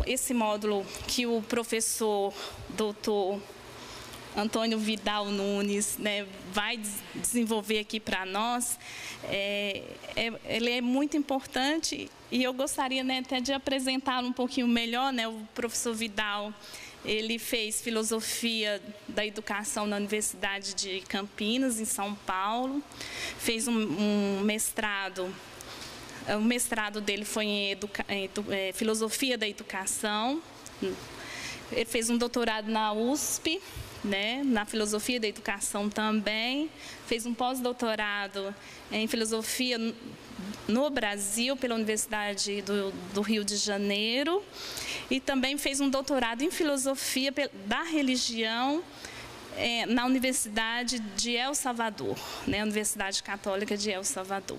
esse módulo que o professor doutor Antônio Vidal Nunes, né, vai desenvolver aqui para nós, ele é muito importante e eu gostaria, né, até de apresentar um pouquinho melhor, né, o professor Vidal. Ele fez filosofia da educação na Universidade de Campinas, em São Paulo, fez um mestrado. O mestrado dele foi em filosofia da educação. Ele fez um doutorado na USP, né, na filosofia da educação também. Fez um pós-doutorado em filosofia no Brasil, pela Universidade do Rio de Janeiro. E também fez um doutorado em filosofia da religião na Universidade de El Salvador, né, Universidade Católica de El Salvador.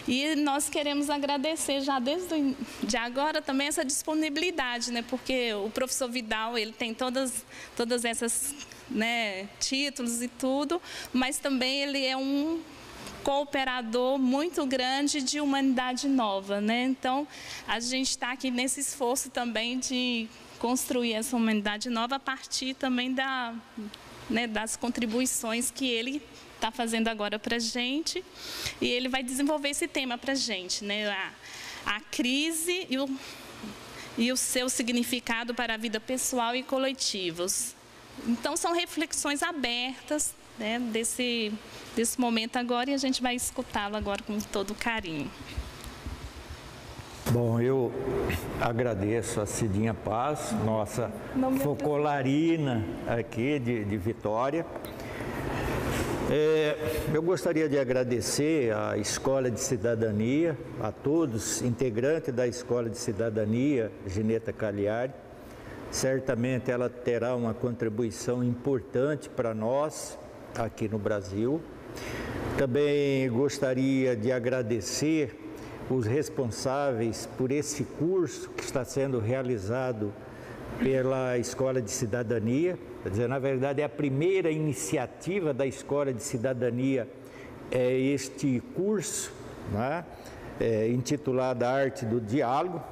E nós queremos agradecer já desde agora também essa disponibilidade, né, porque o professor Vidal, ele tem todas essas, né, títulos e tudo, mas também ele é um cooperador muito grande de humanidade nova, né? Então, a gente está aqui nesse esforço também de construir essa humanidade nova a partir também das contribuições que ele está fazendo agora para a gente. E ele vai desenvolver esse tema para a gente, né? A crise e o seu significado para a vida pessoal e coletivos. Então, são reflexões abertas, né, desse momento agora, e a gente vai escutá-lo agora com todo carinho. Bom, eu agradeço a Cidinha Paz, nossa focolarina aqui de Vitória. Eu gostaria de agradecer à Escola de Cidadania, a todos, integrantes da Escola de Cidadania, Gineta Cagliari. Certamente ela terá uma contribuição importante para nós aqui no Brasil. Também gostaria de agradecer os responsáveis por esse curso que está sendo realizado pela Escola de Cidadania. Quer dizer, na verdade, é a primeira iniciativa da Escola de Cidadania, este curso, né, intitulado Arte do Diálogo.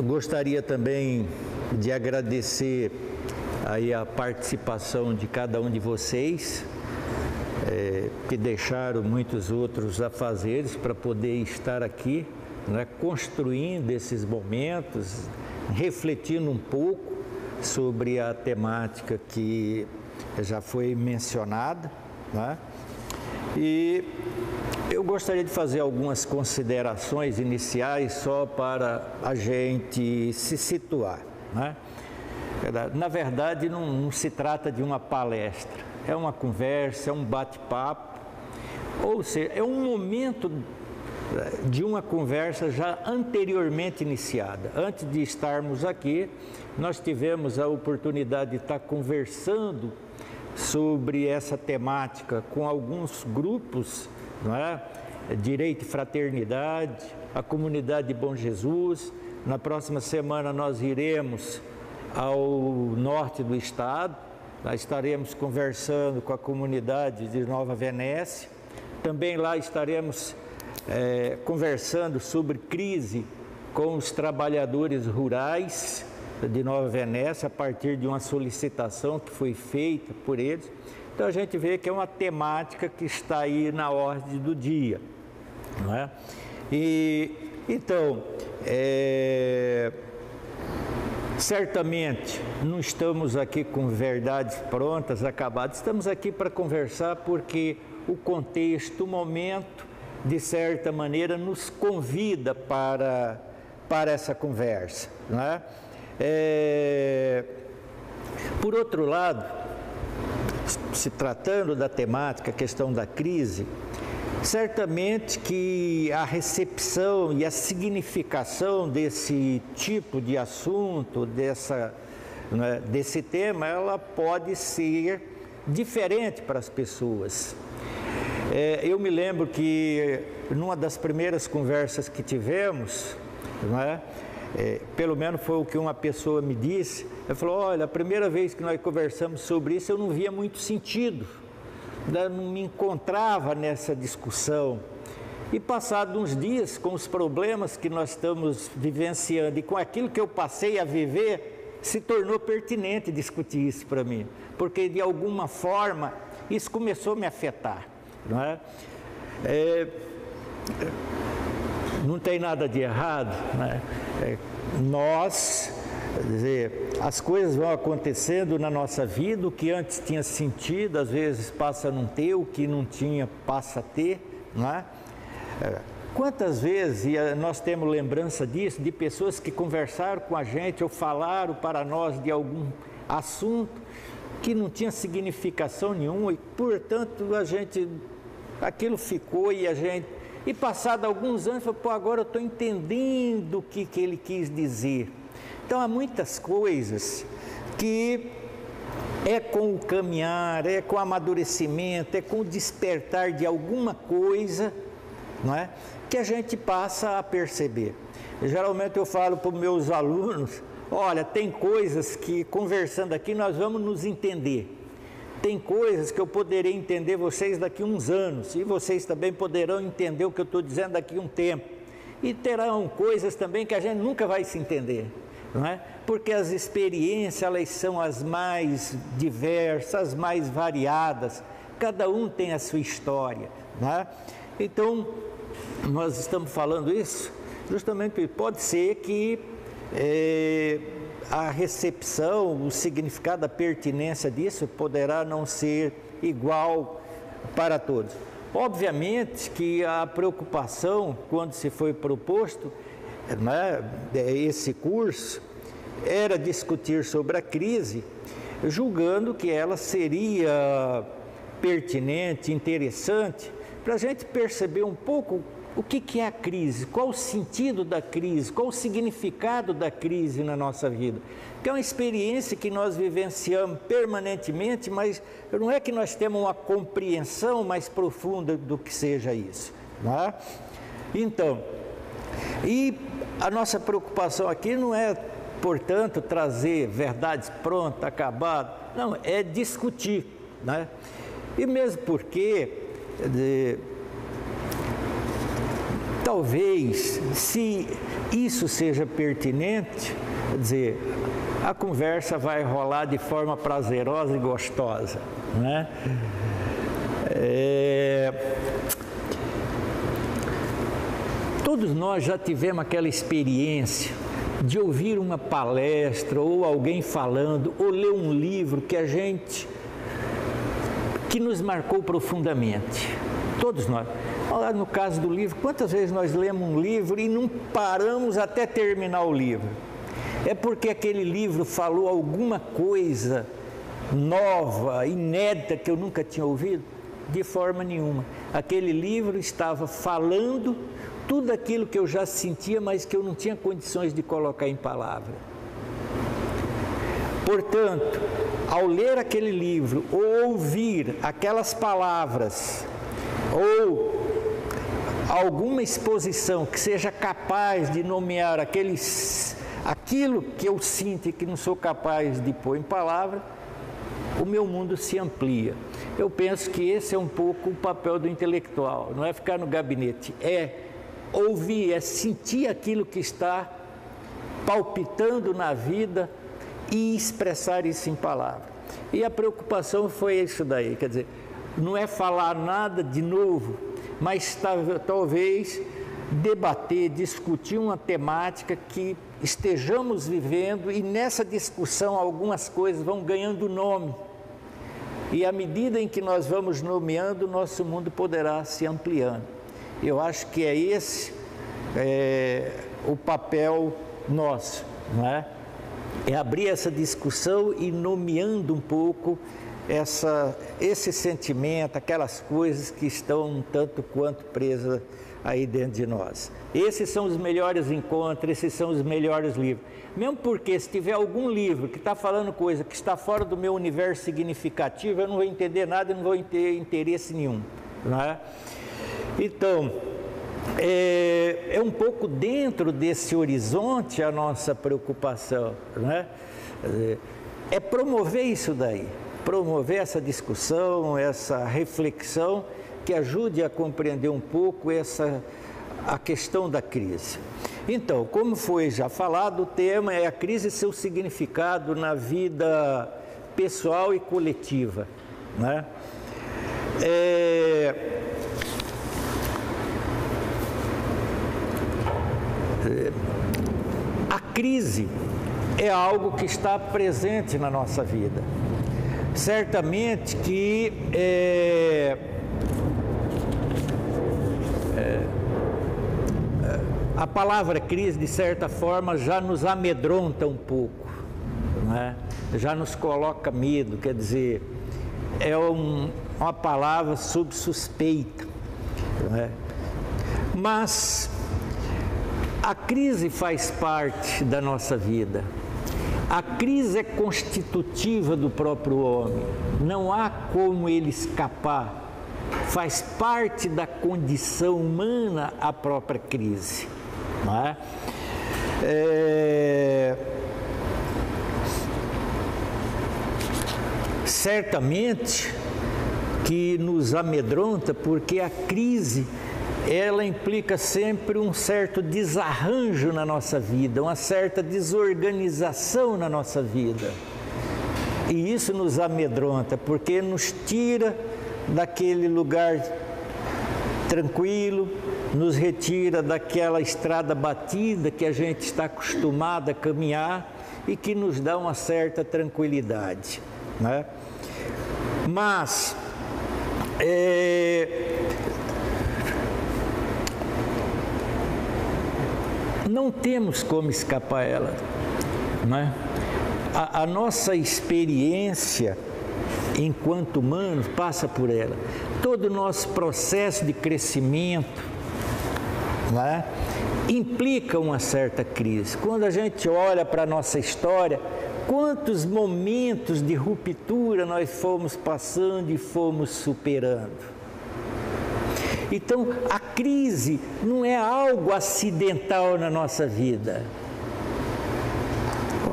Gostaria também de agradecer aí a participação de cada um de vocês, que deixaram muitos outros afazeres para poder estar aqui, né, construindo esses momentos, refletindo um pouco sobre a temática que já foi mencionada, né? E eu gostaria de fazer algumas considerações iniciais só para a gente se situar, né? Na verdade, não se trata de uma palestra, é uma conversa, é um bate-papo, ou seja, é um momento de uma conversa já anteriormente iniciada. Antes de estarmos aqui, nós tivemos a oportunidade de estar conversando sobre essa temática com alguns grupos, não é? Direito e Fraternidade, a Comunidade de Bom Jesus. Na próxima semana nós iremos ao norte do estado, lá estaremos conversando com a comunidade de Nova Venécia. Também lá estaremos conversando sobre crise com os trabalhadores rurais de Nova Venécia, a partir de uma solicitação que foi feita por eles. Então a gente vê que é uma temática que está aí na ordem do dia, não é? Então, certamente não estamos aqui com verdades prontas, acabadas, estamos aqui para conversar porque o contexto, o momento, de certa maneira, nos convida para essa conversa, não é? Por outro lado, se tratando da temática, a questão da crise, certamente que a recepção e a significação desse tipo de assunto, desse tema, ela pode ser diferente para as pessoas. Eu me lembro que numa das primeiras conversas que tivemos, não é? Pelo menos foi o que uma pessoa me disse, ela falou: olha, a primeira vez que nós conversamos sobre isso eu não via muito sentido, eu não me encontrava nessa discussão. E passados uns dias, com os problemas que nós estamos vivenciando e com aquilo que eu passei a viver, se tornou pertinente discutir isso para mim, porque de alguma forma isso começou a me afetar, não é? Não tem nada de errado, né? Quer dizer, as coisas vão acontecendo na nossa vida, o que antes tinha sentido, às vezes passa a não ter, o que não tinha passa a ter, não é? Quantas vezes, e nós temos lembrança disso, de pessoas que conversaram com a gente ou falaram para nós de algum assunto que não tinha significação nenhuma e, portanto, aquilo ficou e passado alguns anos, falou, agora eu estou entendendo o que ele quis dizer. Então, há muitas coisas que é com o caminhar, é com o amadurecimento, é com o despertar de alguma coisa, não é? Que a gente passa a perceber. Geralmente eu falo para os meus alunos, olha, tem coisas que conversando aqui nós vamos nos entender. Tem coisas que eu poderei entender vocês daqui a uns anos, e vocês também poderão entender o que eu estou dizendo daqui a um tempo. E terão coisas também que a gente nunca vai se entender, não é? Porque as experiências, elas são as mais diversas, as mais variadas, cada um tem a sua história, não é? Então, nós estamos falando isso justamente porque pode ser que a recepção, o significado, a pertinência disso poderá não ser igual para todos. Obviamente que a preocupação, quando se foi proposto, né, esse curso, era discutir sobre a crise, julgando que ela seria pertinente, interessante, para a gente perceber um pouco o que é a crise, qual o sentido da crise, qual o significado da crise na nossa vida. Que é uma experiência que nós vivenciamos permanentemente, mas não é que nós temos uma compreensão mais profunda do que seja isso, não é? Então, e a nossa preocupação aqui não é, portanto, trazer verdades prontas, acabadas, não, é discutir, né? E mesmo porque talvez, se isso seja pertinente, quer dizer, a conversa vai rolar de forma prazerosa e gostosa, né? Todos nós já tivemos aquela experiência de ouvir uma palestra ou alguém falando, ou ler um livro que nos marcou profundamente. Todos nós. No caso do livro, quantas vezes nós lemos um livro e não paramos até terminar o livro? É porque aquele livro falou alguma coisa nova, inédita, que eu nunca tinha ouvido? De forma nenhuma. Aquele livro estava falando tudo aquilo que eu já sentia, mas que eu não tinha condições de colocar em palavra. Portanto, ao ler aquele livro, ou ouvir aquelas palavras, ou alguma exposição que seja capaz de nomear aquilo que eu sinto e que não sou capaz de pôr em palavra, o meu mundo se amplia. Eu penso que esse é um pouco o papel do intelectual, não é ficar no gabinete, é ouvir, é sentir aquilo que está palpitando na vida e expressar isso em palavra. E a preocupação foi isso daí, quer dizer, não é falar nada de novo, mas talvez debater, discutir uma temática que estejamos vivendo e nessa discussão algumas coisas vão ganhando nome. E à medida em que nós vamos nomeando, o nosso mundo poderá se ampliando. Eu acho que é esse o papel nosso, não é? É abrir essa discussão e nomeando um pouco esse sentimento, aquelas coisas que estão um tanto quanto presas aí dentro de nós. Esses são os melhores encontros, esses são os melhores livros. Mesmo porque se tiver algum livro que está falando coisa que está fora do meu universo significativo, eu não vou entender nada e não vou ter interesse nenhum, não é? Então, é um pouco dentro desse horizonte a nossa preocupação, não é? É promover isso daí, promover essa discussão, essa reflexão que ajude a compreender um pouco a questão da crise. Então, como foi já falado, o tema é a crise e seu significado na vida pessoal e coletiva, né? A crise é algo que está presente na nossa vida. Certamente que a palavra crise, de certa forma, já nos amedronta um pouco, né? Já nos coloca medo, quer dizer, é uma palavra sob suspeita, né? Mas a crise faz parte da nossa vida. A crise é constitutiva do próprio homem. Não há como ele escapar. Faz parte da condição humana a própria crise, não é? Certamente que nos amedronta, porque a crise, ela implica sempre um certo desarranjo na nossa vida, uma certa desorganização na nossa vida. E isso nos amedronta, porque nos tira daquele lugar tranquilo, nos retira daquela estrada batida que a gente está acostumado a caminhar e que nos dá uma certa tranquilidade, né? Mas não temos como escapar dela, né? A nossa experiência enquanto humanos passa por ela. Todo o nosso processo de crescimento, né, implica uma certa crise. Quando a gente olha para a nossa história, quantos momentos de ruptura nós fomos passando e fomos superando. Então, a crise não é algo acidental na nossa vida,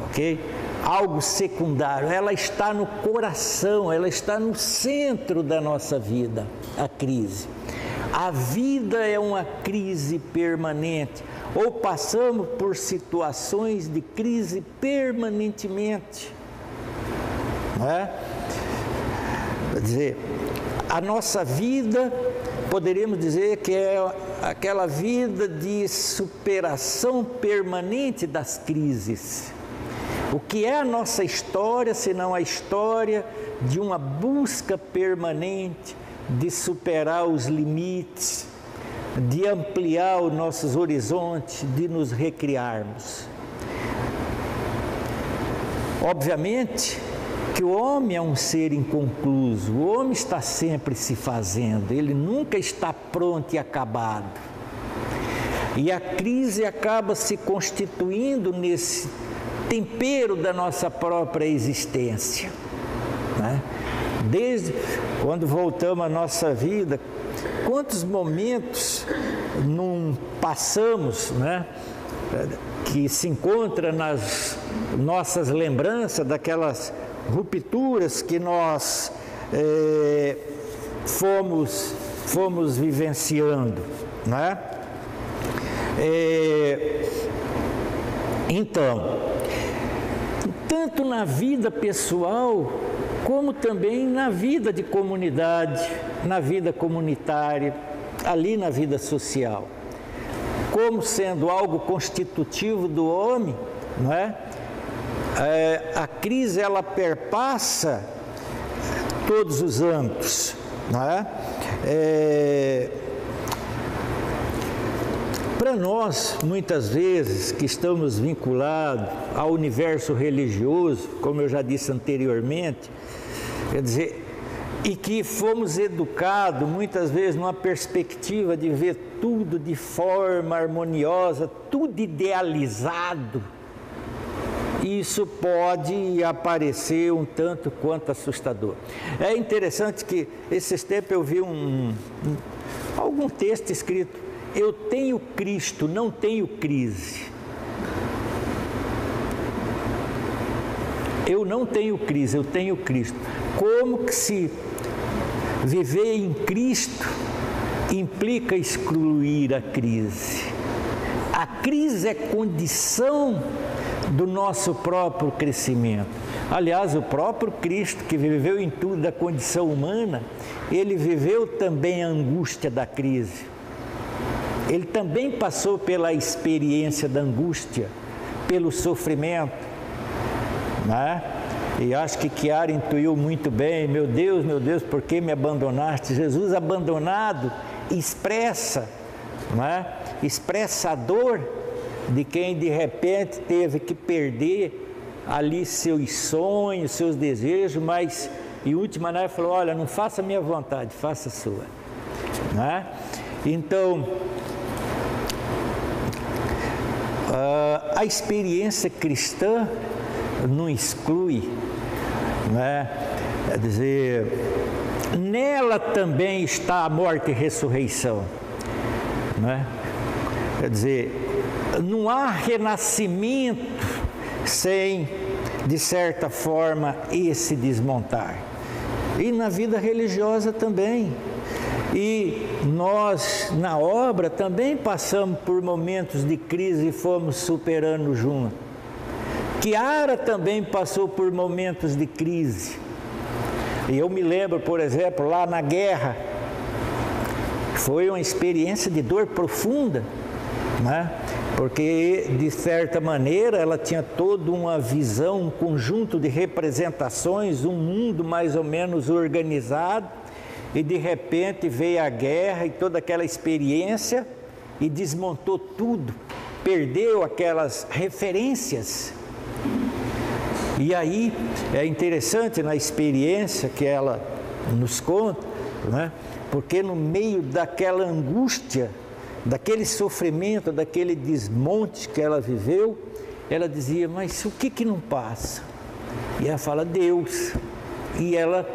ok? Algo secundário, ela está no coração, ela está no centro da nossa vida, a crise. A vida é uma crise permanente, ou passamos por situações de crise permanentemente, não é? Quer dizer, a nossa vida, poderíamos dizer que é aquela vida de superação permanente das crises. O que é a nossa história, senão a história de uma busca permanente de superar os limites, de ampliar os nossos horizontes, de nos recriarmos. Obviamente que o homem é um ser inconcluso, o homem está sempre se fazendo, ele nunca está pronto e acabado. E a crise acaba se constituindo nesse tempero da nossa própria existência, né? Desde quando voltamos à nossa vida, quantos momentos não passamos, né, que se encontra nas nossas lembranças daquelas rupturas que nós fomos vivenciando, né? Então, tanto na vida pessoal, como também na vida de comunidade, na vida comunitária, ali na vida social, como sendo algo constitutivo do homem, não é? A crise, ela perpassa todos os âmbitos, não é? Para nós, muitas vezes, que estamos vinculados ao universo religioso, como eu já disse anteriormente, quer dizer, e que fomos educados, muitas vezes, numa perspectiva de ver tudo de forma harmoniosa, tudo idealizado, isso pode aparecer um tanto quanto assustador. É interessante que, esses tempos, eu vi algum texto escrito: eu tenho Cristo, não tenho crise. Eu não tenho crise, eu tenho Cristo. Como que se Viver em Cristo implica excluir a crise. A crise é condição do nosso próprio crescimento. Aliás, o próprio Cristo, que viveu em tudo da condição humana, ele viveu também a angústia da crise. Ele também passou pela experiência da angústia, pelo sofrimento, né? E acho que Chiara intuiu muito bem: meu Deus, por que me abandonaste? Jesus abandonado expressa, né? Expressa a dor de quem de repente teve que perder ali seus sonhos, seus desejos, mas em última análise falou: olha, não faça a minha vontade, faça a sua, né? Então, a experiência cristã não exclui, né? Quer dizer, nela também está a morte e ressurreição, né? Quer dizer, não há renascimento sem, de certa forma, esse desmontar. E na vida religiosa também. E nós, na obra, também passamos por momentos de crise e fomos superando junto. Chiara também passou por momentos de crise. E eu me lembro, por exemplo, lá na guerra, foi uma experiência de dor profunda, né? Porque, de certa maneira, ela tinha toda uma visão, um conjunto de representações, um mundo mais ou menos organizado, e de repente veio a guerra e toda aquela experiência e desmontou tudo, perdeu aquelas referências. E aí é interessante na experiência que ela nos conta, né? Porque no meio daquela angústia, daquele sofrimento, daquele desmonte que ela viveu, ela dizia: mas o que não passa? E ela fala: Deus. E ela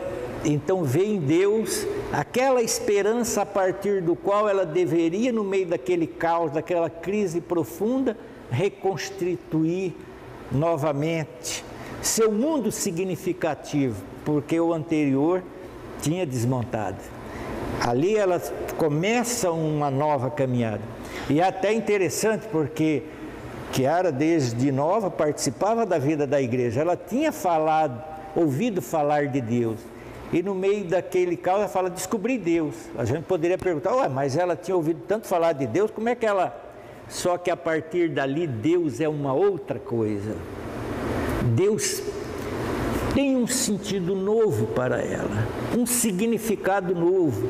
então vê em Deus aquela esperança a partir do qual ela deveria, no meio daquele caos, daquela crise profunda, reconstituir novamente seu mundo significativo, porque o anterior tinha desmontado. Ali ela começa uma nova caminhada. E é até interessante porque Chiara, desde nova, participava da vida da igreja. Ela tinha ouvido falar de Deus. E no meio daquele caos ela fala: descobri Deus. A gente poderia perguntar: ué, mas ela tinha ouvido tanto falar de Deus, como é que ela... Só que a partir dali Deus é uma outra coisa. Deus tem um sentido novo para ela, um significado novo.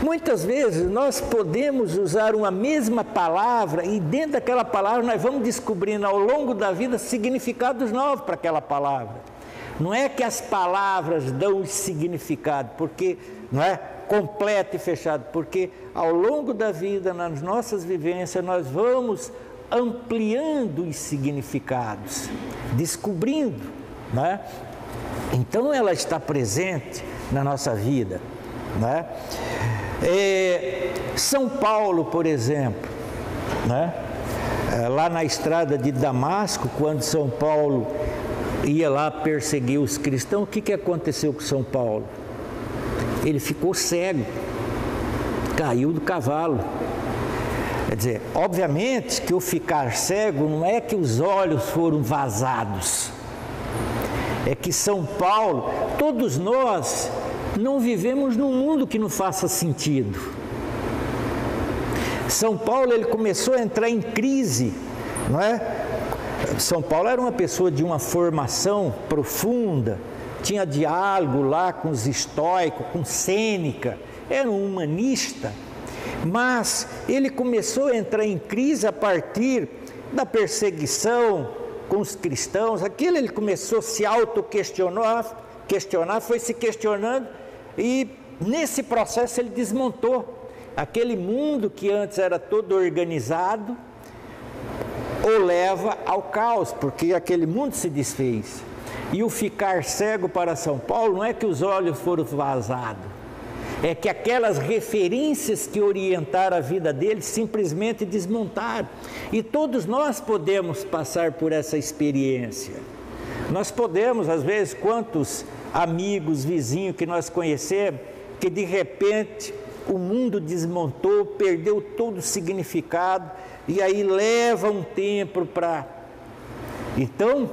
Muitas vezes nós podemos usar uma mesma palavra e dentro daquela palavra nós vamos descobrindo ao longo da vida significados novos para aquela palavra. Não é que as palavras dão significado, porque não é completo e fechado, porque ao longo da vida, nas nossas vivências, nós vamos ampliando os significados, descobrindo, né? Então ela está presente na nossa vida, né? São Paulo, por exemplo, né? Lá na estrada de Damasco, quando São Paulo ia lá perseguir os cristãos, o que aconteceu com São Paulo? Ele ficou cego, caiu do cavalo. Quer dizer, obviamente que o ficar cego não é que os olhos foram vazados, é que São Paulo, todos nós não vivemos num mundo que não faça sentido. São Paulo, ele começou a entrar em crise, não é? São Paulo era uma pessoa de uma formação profunda, tinha diálogo lá com os estoicos, com Sêneca, era um humanista, mas ele começou a entrar em crise a partir da perseguição com os cristãos. Aquilo ele começou a se auto-questionar, foi se questionando, e nesse processo ele desmontou aquele mundo que antes era todo organizado, o leva ao caos, porque aquele mundo se desfez. E o ficar cego para São Paulo não é que os olhos foram vazados, é que aquelas referências que orientaram a vida dele simplesmente desmontaram. E todos nós podemos passar por essa experiência. Nós podemos, às vezes, quantos amigos, vizinhos que nós conhecemos, que de repente o mundo desmontou, perdeu todo o significado, e aí leva um tempo para... Então,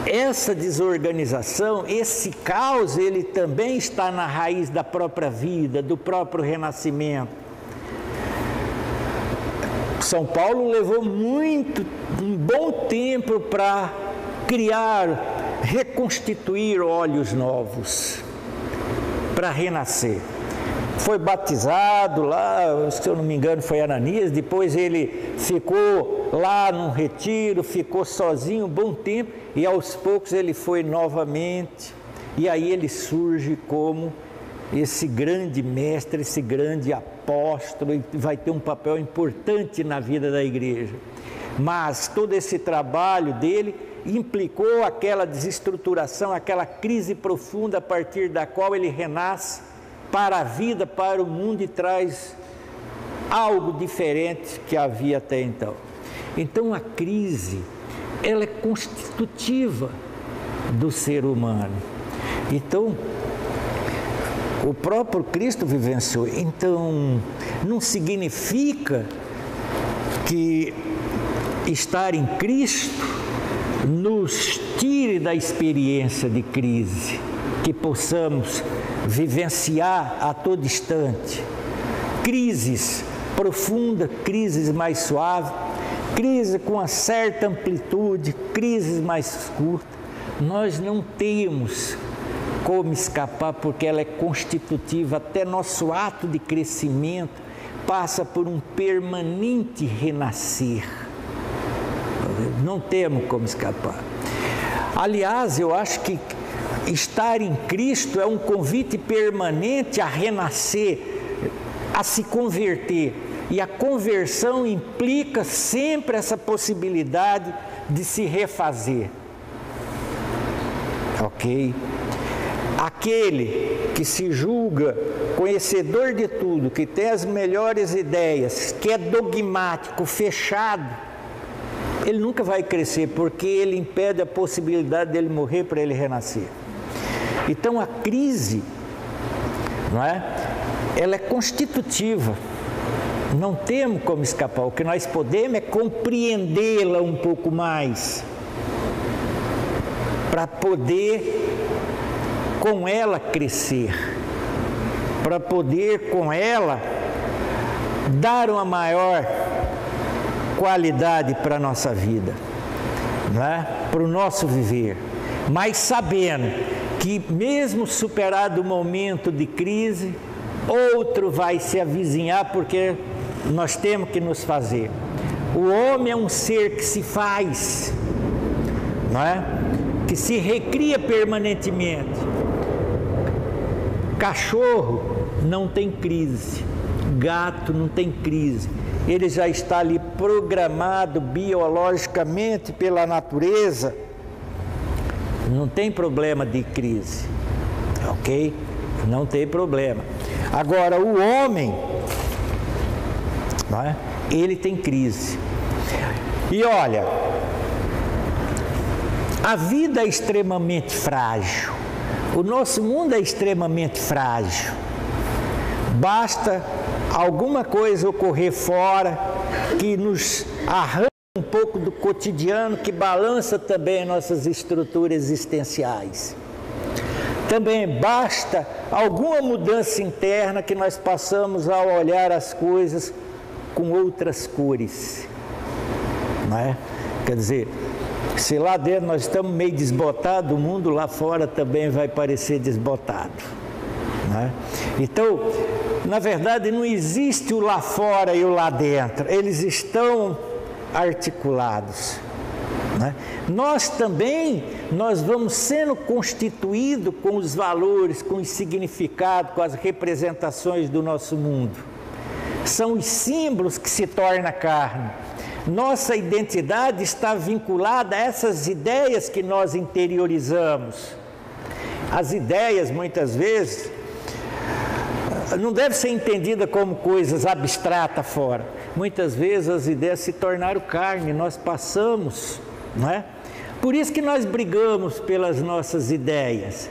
essa desorganização, esse caos, ele também está na raiz da própria vida, do próprio renascimento. São Paulo levou um bom tempo para criar, reconstituir olhos novos, para renascer. Foi batizado lá, se eu não me engano foi Ananias, depois ele ficou lá num retiro, ficou sozinho um bom tempo, e aos poucos ele foi novamente, e aí ele surge como esse grande mestre, esse grande apóstolo, e vai ter um papel importante na vida da igreja. Mas todo esse trabalho dele implicou aquela desestruturação, aquela crise profunda a partir da qual ele renasce para a vida, para o mundo, e traz algo diferente que havia até então. Então a crise, ela é constitutiva do ser humano. Então, o próprio Cristo vivenciou. Então, não significa que estar em Cristo nos tire da experiência de crise, que possamos vivenciar a todo instante. Crises profundas, crises mais suaves, crise com uma certa amplitude, crises mais curtas. Nós não temos como escapar, porque ela é constitutiva. Até nosso ato de crescimento passa por um permanente renascer. Não temos como escapar. Aliás, eu acho que estar em Cristo é um convite permanente a renascer, a se converter. E a conversão implica sempre essa possibilidade de se refazer. Ok? Aquele que se julga conhecedor de tudo, que tem as melhores ideias, que é dogmático, fechado, ele nunca vai crescer, porque ele impede a possibilidade dele morrer para ele renascer. Então a crise, não é? Ela é constitutiva, não temos como escapar. O que nós podemos é compreendê-la um pouco mais, para poder com ela crescer, para poder com ela dar uma maior qualidade para a nossa vida, não é? Para o nosso viver, mas sabendo que mesmo superado o momento de crise, outro vai se avizinhar, porque nós temos que nos fazer. O homem é um ser que se faz, não é? Que se recria permanentemente. Cachorro não tem crise, gato não tem crise. Ele já está ali programado biologicamente pela natureza, não tem problema de crise, ok? Não tem problema. Agora, o homem, não é? Ele tem crise. E olha, a vida é extremamente frágil, o nosso mundo é extremamente frágil. Basta alguma coisa ocorrer fora que nos arranca um pouco do cotidiano, que balança também nossas estruturas existenciais. Também basta alguma mudança interna que nós passamos a olhar as coisas com outras cores, não é? Quer dizer, se lá dentro nós estamos meio desbotados, o mundo lá fora também vai parecer desbotado, não é? Então, na verdade, não existe o lá fora e o lá dentro, eles estão articulados, né? Nós também, nós vamos sendo constituídos com os valores, com os significados, com as representações do nosso mundo. São os símbolos que se tornam carne. Nossa identidade está vinculada a essas ideias que nós interiorizamos. As ideias, muitas vezes, não devem ser entendidas como coisas abstratas fora. Muitas vezes as ideias se tornaram carne, nós passamos, não é? Por isso que nós brigamos pelas nossas ideias,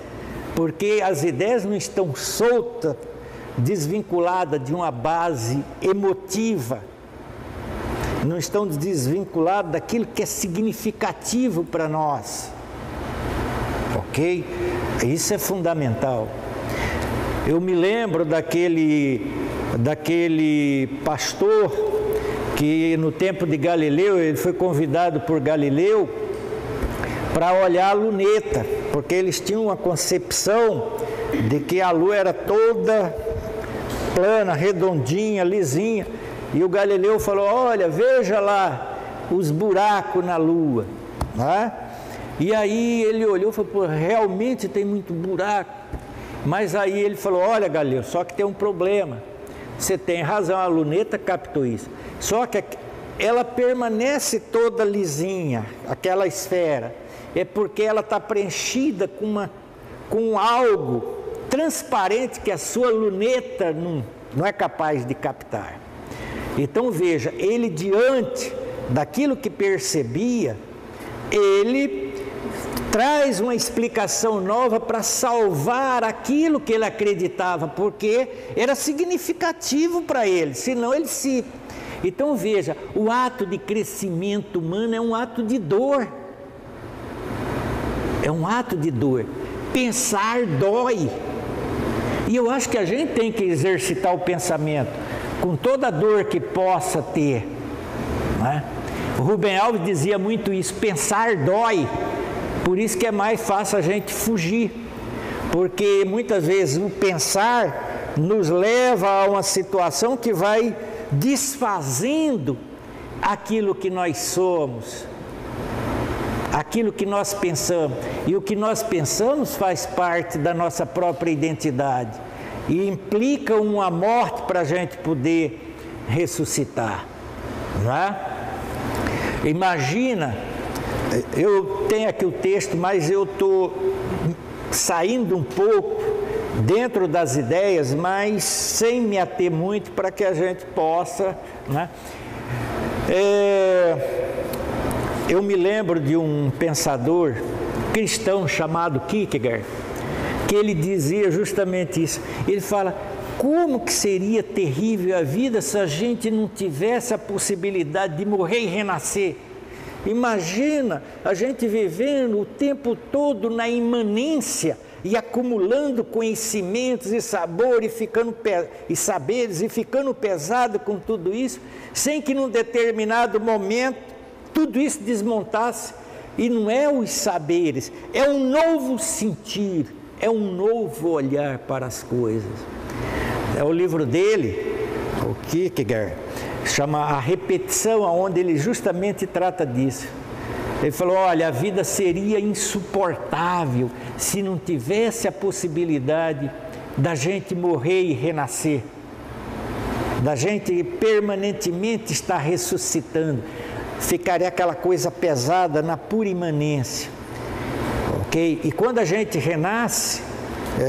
porque as ideias não estão soltas, desvinculadas de uma base emotiva, não estão desvinculadas daquilo que é significativo para nós, ok? Isso é fundamental. Eu me lembro daquele pastor que no tempo de Galileu, ele foi convidado por Galileu para olhar a luneta, porque eles tinham uma concepção de que a lua era toda plana, redondinha, lisinha, e o Galileu falou: olha, veja lá os buracos na lua, né? E aí ele olhou e falou: pô, realmente tem muito buraco. Mas aí ele falou: olha, Galileu, só que tem um problema. Você tem razão, a luneta captou isso. Só que ela permanece toda lisinha, aquela esfera. É porque ela está preenchida com algo transparente que a sua luneta não é capaz de captar. Então veja, ele diante daquilo que percebia, ele traz uma explicação nova para salvar aquilo que ele acreditava, porque era significativo para ele, senão ele se... Então veja, o ato de crescimento humano é um ato de dor. É um ato de dor. Pensar dói. E eu acho que a gente tem que exercitar o pensamento, com toda a dor que possa ter, né? O Rubem Alves dizia muito isso: pensar dói. Por isso que é mais fácil a gente fugir, porque muitas vezes o pensar nos leva a uma situação que vai desfazendo aquilo que nós somos, aquilo que nós pensamos. E o que nós pensamos faz parte da nossa própria identidade e implica uma morte para a gente poder ressuscitar, não é? Imagina, eu tenho aqui o texto, mas eu estou saindo um pouco dentro das ideias, mas sem me ater muito, para que a gente possa, né? Eu me lembro de um pensador cristão chamado Kierkegaard, que ele dizia justamente isso. Ele fala: como que seria terrível a vida se a gente não tivesse a possibilidade de morrer e renascer? Imagina a gente vivendo o tempo todo na imanência e acumulando conhecimentos e sabor e saberes e ficando pesado com tudo isso, sem que num determinado momento tudo isso desmontasse. E não é os saberes, é um novo sentir, é um novo olhar para as coisas. É o livro dele, o Kierkegaard, chama A Repetição, onde ele justamente trata disso. Ele falou: olha, a vida seria insuportável se não tivesse a possibilidade da gente morrer e renascer, da gente permanentemente estar ressuscitando. Ficaria aquela coisa pesada na pura imanência, ok? E quando a gente renasce,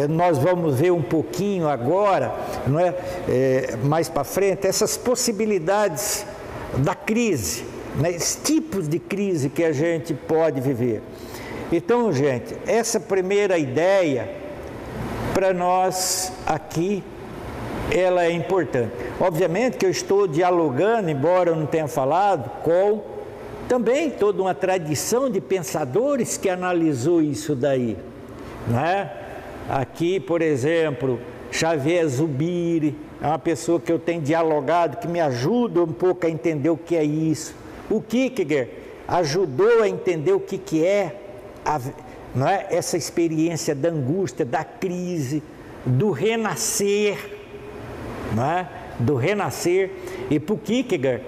nós vamos ver um pouquinho agora, não é? Mais para frente, essas possibilidades da crise, né? Esses tipos de crise que a gente pode viver. Então, gente, essa primeira ideia para nós aqui, ela é importante. Obviamente que eu estou dialogando, embora eu não tenha falado, com também toda uma tradição de pensadores que analisou isso daí, né? Aqui, por exemplo, Xavier Zubiri é uma pessoa que eu tenho dialogado, que me ajuda um pouco a entender o que é isso. O Kierkegaard ajudou a entender o que é, não é? Essa experiência da angústia, da crise, do renascer, não é? Do renascer. E para o Kierkegaard,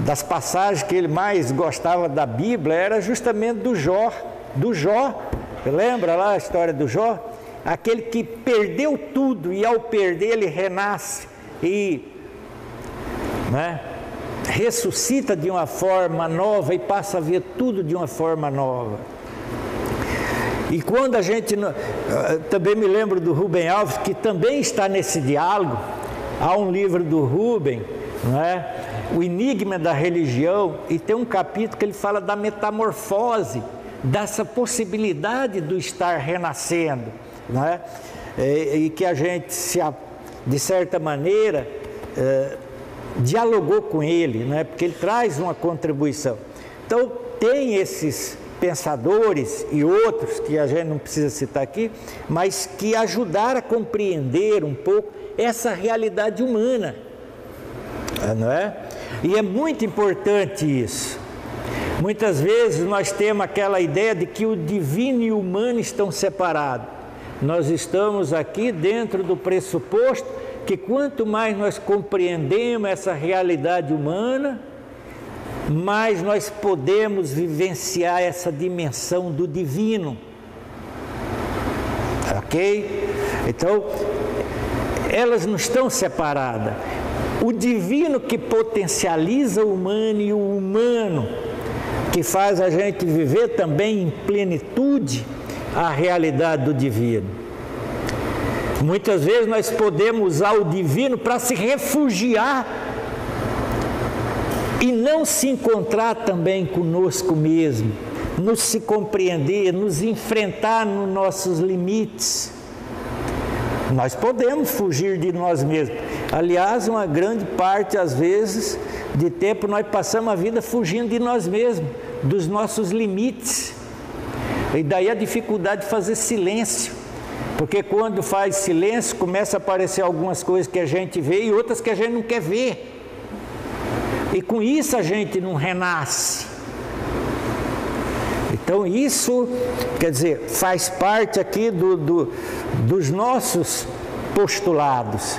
das passagens que ele mais gostava da Bíblia era justamente do Jó. Lembra lá a história do Jó? Aquele que perdeu tudo e ao perder ele renasce e, né, ressuscita de uma forma nova e passa a ver tudo de uma forma nova. E quando a gente... Também me lembro do Rubem Alves, que também está nesse diálogo. Há um livro do Rubem, não é? O Enigma da Religião, e tem um capítulo que ele fala da metamorfose dessa possibilidade do estar renascendo, não é? E que a gente, de certa maneira, dialogou com ele, não é? Porque ele traz uma contribuição. Então, tem esses pensadores e outros, que a gente não precisa citar aqui, mas que ajudaram a compreender um pouco essa realidade humana, não é? E é muito importante isso. Muitas vezes nós temos aquela ideia de que o divino e o humano estão separados. Nós estamos aqui dentro do pressuposto que quanto mais nós compreendemos essa realidade humana, mais nós podemos vivenciar essa dimensão do divino. Ok? Então, elas não estão separadas. O divino que potencializa o humano e o humano que faz a gente viver também em plenitude a realidade do divino. Muitas vezes nós podemos usar o divino para se refugiar e não se encontrar também conosco mesmo, nos se compreender, nos enfrentar nos nossos limites. Nós podemos fugir de nós mesmos. Aliás, uma grande parte, às vezes, de tempo nós passamos a vida fugindo de nós mesmos, dos nossos limites. E daí a dificuldade de fazer silêncio. Porque quando faz silêncio, começa a aparecer algumas coisas que a gente vê e outras que a gente não quer ver. E com isso a gente não renasce. Então isso, quer dizer, faz parte aqui dos nossos postulados.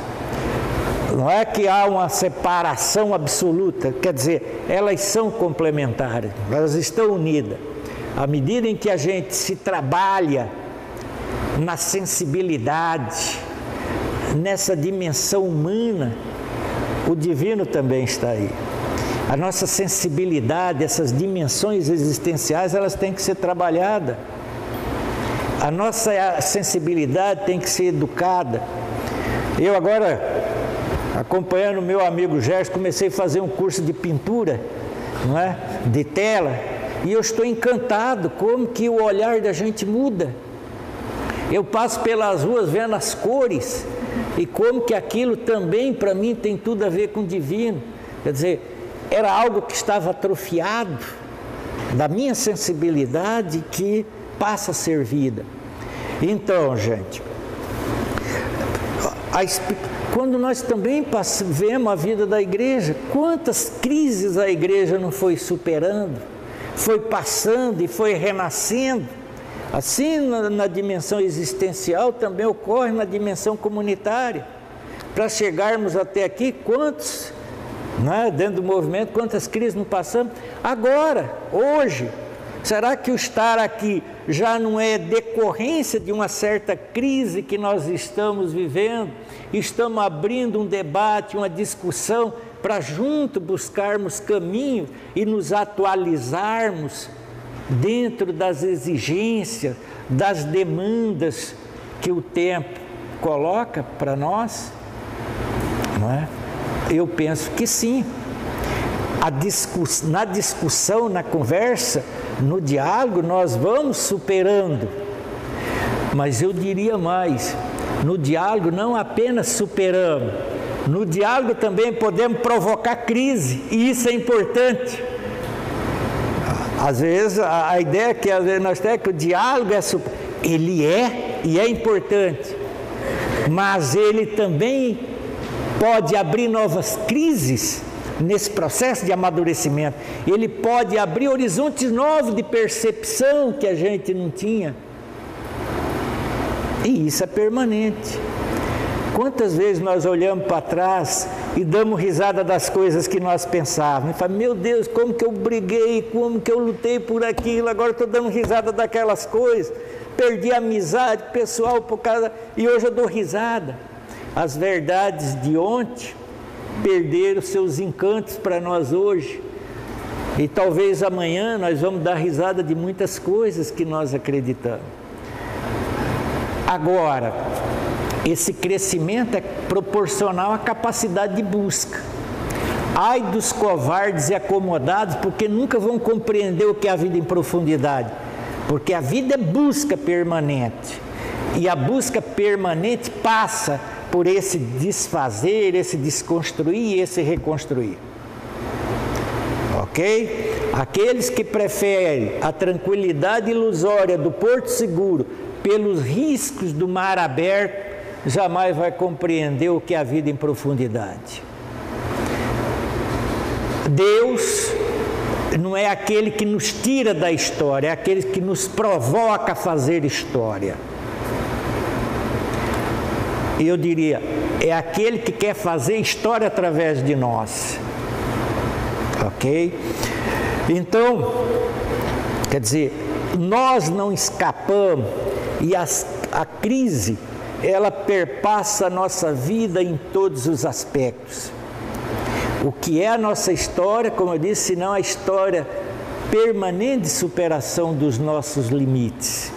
Não é que há uma separação absoluta, quer dizer, elas são complementares, elas estão unidas. À medida em que a gente se trabalha na sensibilidade, nessa dimensão humana, o divino também está aí. A nossa sensibilidade, essas dimensões existenciais, elas têm que ser trabalhadas. A nossa sensibilidade tem que ser educada. Eu agora, acompanhando o meu amigo Gerson, comecei a fazer um curso de pintura, não é? De tela, e eu estou encantado como que o olhar da gente muda. Eu passo pelas ruas vendo as cores, e como que aquilo também para mim tem tudo a ver com o divino. Quer dizer, era algo que estava atrofiado da minha sensibilidade que passa a ser vida. Então, gente, quando nós também vemos a vida da igreja, quantas crises a igreja não foi superando, foi passando e foi renascendo. Assim, na dimensão existencial, também ocorre na dimensão comunitária. Para chegarmos até aqui, quantos, né, dentro do movimento, quantas crises não passamos? Agora, hoje, será que o estar aqui já não é decorrência de uma certa crise que nós estamos vivendo? Estamos abrindo um debate, uma discussão, para junto buscarmos caminho e nos atualizarmos dentro das exigências, das demandas que o tempo coloca para nós? Não é? Eu penso que sim. Na discussão, na conversa, no diálogo, nós vamos superando. Mas eu diria mais, no diálogo não apenas superamos, no diálogo também podemos provocar crise, e isso é importante. Às vezes a ideia que nós temos é que o diálogo ele é e é importante, mas ele também pode abrir novas crises nesse processo de amadurecimento. Ele pode abrir horizontes novos de percepção que a gente não tinha. E isso é permanente. Quantas vezes nós olhamos para trás e damos risada das coisas que nós pensávamos? E falamos, meu Deus, como que eu briguei, como que eu lutei por aquilo, agora estou dando risada daquelas coisas. Perdi a amizade pessoal por causa... E hoje eu dou risada. As verdades de ontem perderam seus encantos para nós hoje. E talvez amanhã nós vamos dar risada de muitas coisas que nós acreditamos. Agora, esse crescimento é proporcional à capacidade de busca. Ai dos covardes e acomodados, porque nunca vão compreender o que é a vida em profundidade. porque a vida é busca permanente. E a busca permanente passa por esse desfazer, esse desconstruir e esse reconstruir. Ok? Aqueles que preferem a tranquilidade ilusória do porto seguro pelos riscos do mar aberto, jamais vai compreender o que é a vida em profundidade. Deus não é aquele que nos tira da história, é aquele que nos provoca a fazer história. E eu diria, é aquele que quer fazer história através de nós. Ok? Então, quer dizer, nós não escapamos e a crise, ela perpassa a nossa vida em todos os aspectos. O que é a nossa história, como eu disse, senão a história permanente de superação dos nossos limites.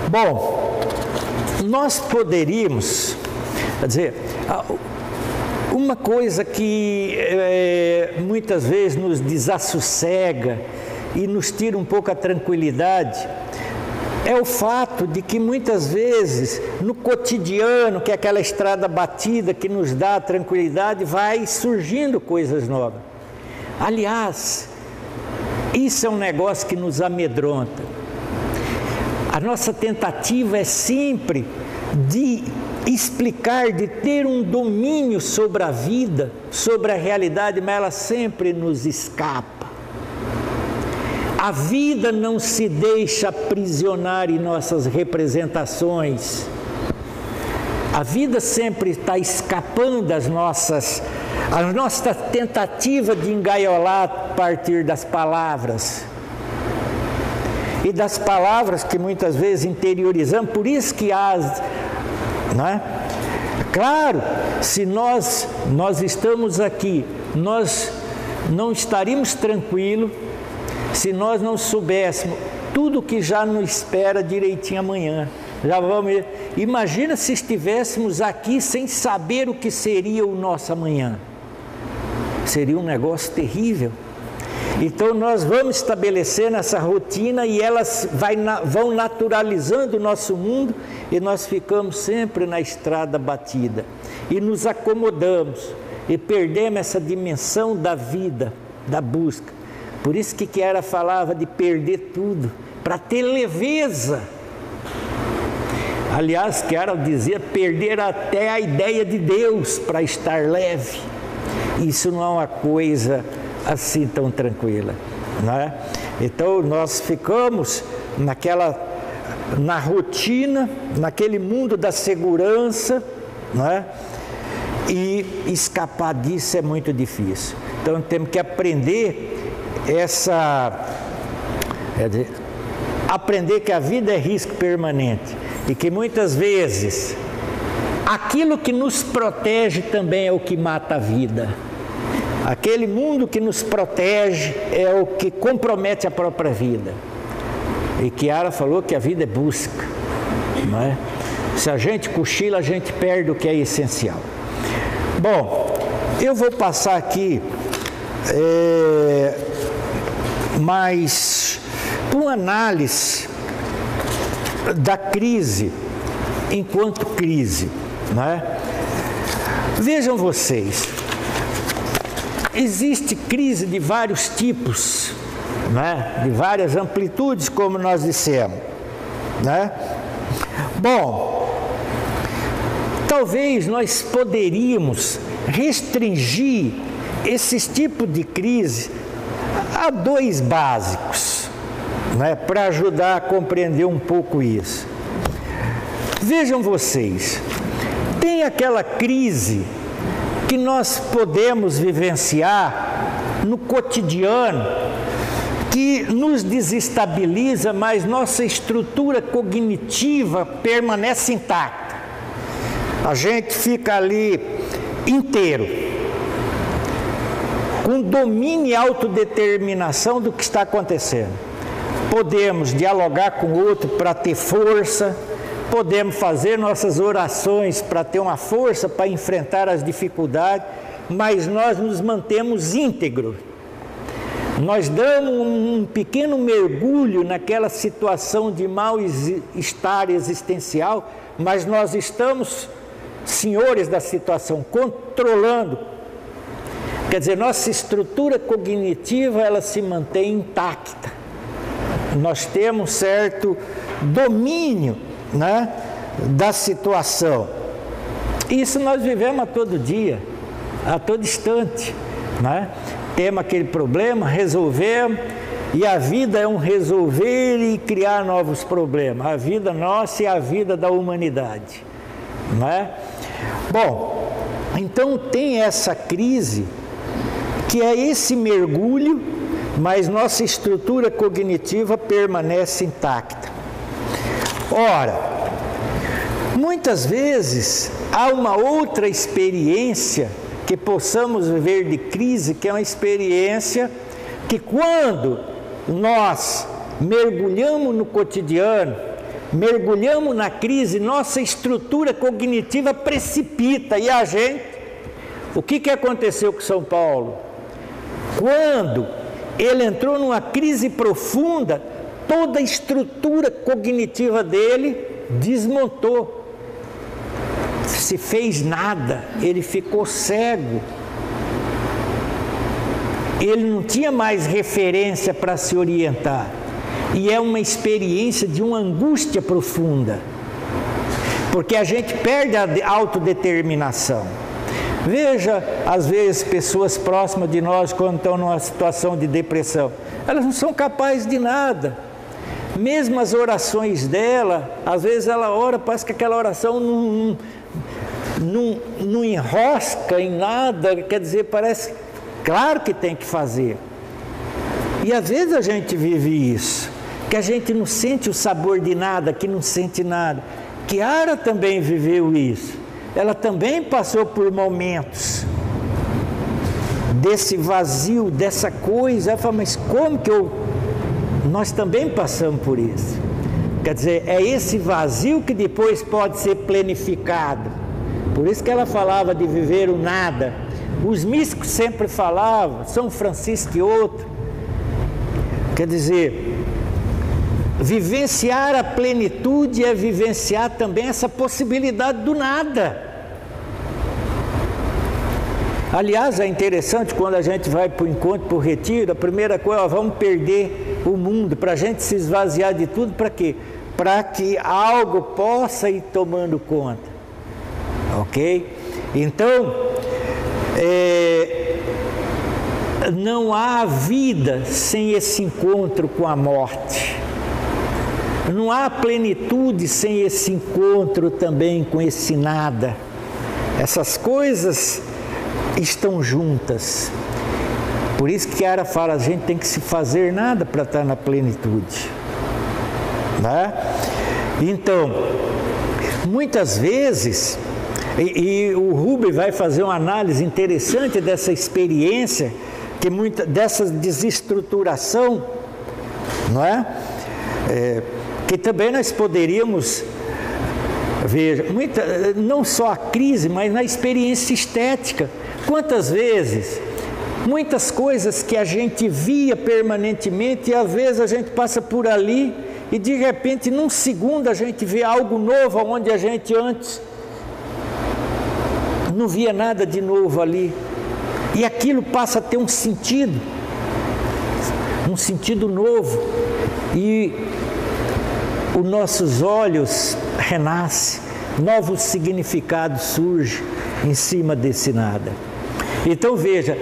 Bom, nós poderíamos, quer dizer, uma coisa que muitas vezes nos desassossega e nos tira um pouco a tranquilidade, é o fato de que muitas vezes no cotidiano, que é aquela estrada batida que nos dá a tranquilidade, vai surgindo coisas novas. Aliás, isso é um negócio que nos amedronta. A nossa tentativa é sempre de explicar, de ter um domínio sobre a vida, sobre a realidade, mas ela sempre nos escapa. A vida não se deixa aprisionar em nossas representações. A vida sempre está escapando das nossa tentativa de engaiolar a partir das palavras. E das palavras que muitas vezes interiorizamos, por isso que não é? Claro, se nós estamos aqui, nós não estaríamos tranquilos se nós não soubéssemos tudo que já nos espera direitinho amanhã. Imagina se estivéssemos aqui sem saber o que seria o nosso amanhã. Seria um negócio terrível. Então nós vamos estabelecendo essa rotina e elas vão naturalizando o nosso mundo e nós ficamos sempre na estrada batida. E nos acomodamos e perdemos essa dimensão da vida, da busca. Por isso que Chiara falava de perder tudo, para ter leveza. Aliás, Chiara dizia perder até a ideia de Deus para estar leve. Isso não é uma coisa assim tão tranquila, não é? Então nós ficamos na rotina, naquele mundo da segurança, não é? E escapar disso é muito difícil. Então temos que aprender aprender que a vida é risco permanente e que muitas vezes aquilo que nos protege também é o que mata a vida. Aquele mundo que nos protege é o que compromete a própria vida. E Chiara falou que a vida é busca, não é? Se a gente cochila, a gente perde o que é essencial. Bom, eu vou passar aqui mais uma análise da crise enquanto crise, não é? Vejam vocês, existe crise de vários tipos, né? De várias amplitudes, como nós dissemos, né? Bom, talvez nós poderíamos restringir esses tipos de crise a dois básicos, né? Para ajudar a compreender um pouco isso. Vejam vocês, tem aquela crise que nós podemos vivenciar no cotidiano, que nos desestabiliza, mas nossa estrutura cognitiva permanece intacta. A gente fica ali inteiro, com domínio e autodeterminação do que está acontecendo. Podemos dialogar com o outro para ter força, podemos fazer nossas orações para ter uma força para enfrentar as dificuldades, mas nós nos mantemos íntegros. Nós damos um pequeno mergulho naquela situação de mal-estar existencial, mas nós estamos senhores da situação, controlando. Quer dizer, nossa estrutura cognitiva, ela se mantém intacta. Nós temos certo domínio, né, da situação. Isso nós vivemos a todo dia, a todo instante, né? Temos aquele problema, resolvemos, e a vida é um resolver e criar novos problemas. A vida nossa e a vida da humanidade, não é? Bom, então tem essa crise, que é esse mergulho, mas nossa estrutura cognitiva permanece intacta. Ora, muitas vezes há uma outra experiência que possamos viver de crise, que é uma experiência que quando nós mergulhamos no cotidiano, mergulhamos na crise, nossa estrutura cognitiva precipita. E a gente, o que aconteceu com São Paulo? Quando ele entrou numa crise profunda, toda a estrutura cognitiva dele desmontou. Se fez nada, ele ficou cego. Ele não tinha mais referência para se orientar. E é uma experiência de uma angústia profunda, porque a gente perde a autodeterminação. Veja, às vezes, pessoas próximas de nós, quando estão numa situação de depressão, elas não são capazes de nada. Mesmo as orações dela, às vezes ela ora, parece que aquela oração não enrosca em nada, quer dizer, parece, claro que tem que fazer. E às vezes a gente vive isso, que a gente não sente o sabor de nada, que não sente nada. Kiara também viveu isso, ela também passou por momentos desse vazio, dessa coisa. Ela fala, mas como que nós também passamos por isso. Quer dizer, é esse vazio que depois pode ser planificado. Por isso que ela falava de viver o nada. Os místicos sempre falavam, São Francisco e outro. Quer dizer, vivenciar a plenitude é vivenciar também essa possibilidade do nada. Aliás, é interessante quando a gente vai para o encontro, para o retiro, a primeira coisa, vamos perder o mundo, para a gente se esvaziar de tudo, para quê? Para que algo possa ir tomando conta. Ok? Então, não há vida sem esse encontro com a morte. Não há plenitude sem esse encontro também com esse nada. Essas coisas estão juntas. Por isso que Kiara fala, a gente tem que se fazer nada para estar na plenitude. Né? Então, muitas vezes, e o Rubens vai fazer uma análise interessante dessa experiência, dessa desestruturação, não é? Que também nós poderíamos ver, não só a crise, mas na experiência estética. Quantas vezes, muitas coisas que a gente via permanentemente, e às vezes a gente passa por ali e de repente, num segundo, a gente vê algo novo, onde a gente antes não via nada de novo ali. E aquilo passa a ter um sentido novo. E os nossos olhos renascem, novos significados surgem em cima desse nada. Então veja,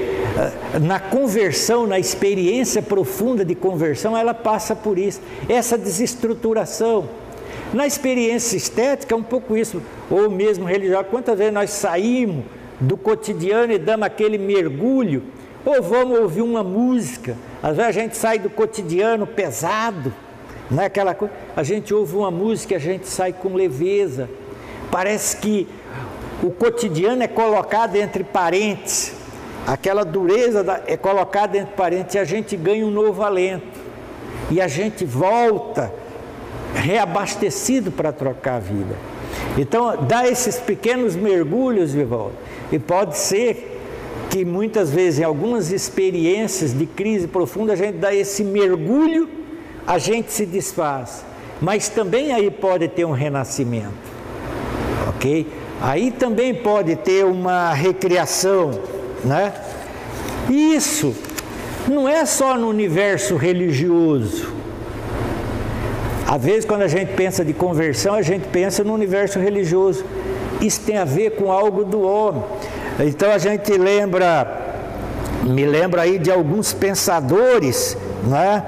na conversão, na experiência profunda de conversão, ela passa por isso, essa desestruturação. Na experiência estética é um pouco isso, ou mesmo religiosa. Quantas vezes nós saímos do cotidiano e damos aquele mergulho, ou vamos ouvir uma música, às vezes a gente sai do cotidiano pesado, não é aquela coisa, a gente ouve uma música e a gente sai com leveza, parece que o cotidiano é colocado entre parentes, aquela dureza é colocada entre parentes, e a gente ganha um novo alento, e a gente volta reabastecido para trocar a vida. Então, dá esses pequenos mergulhos de volta, e pode ser que muitas vezes em algumas experiências de crise profunda a gente dá esse mergulho, a gente se desfaz, mas também aí pode ter um renascimento, ok? Aí também pode ter uma recriação, né? Isso não é só no universo religioso. Às vezes quando a gente pensa de conversão, a gente pensa no universo religioso. Isso tem a ver com algo do homem. Então a gente me lembra aí de alguns pensadores, né?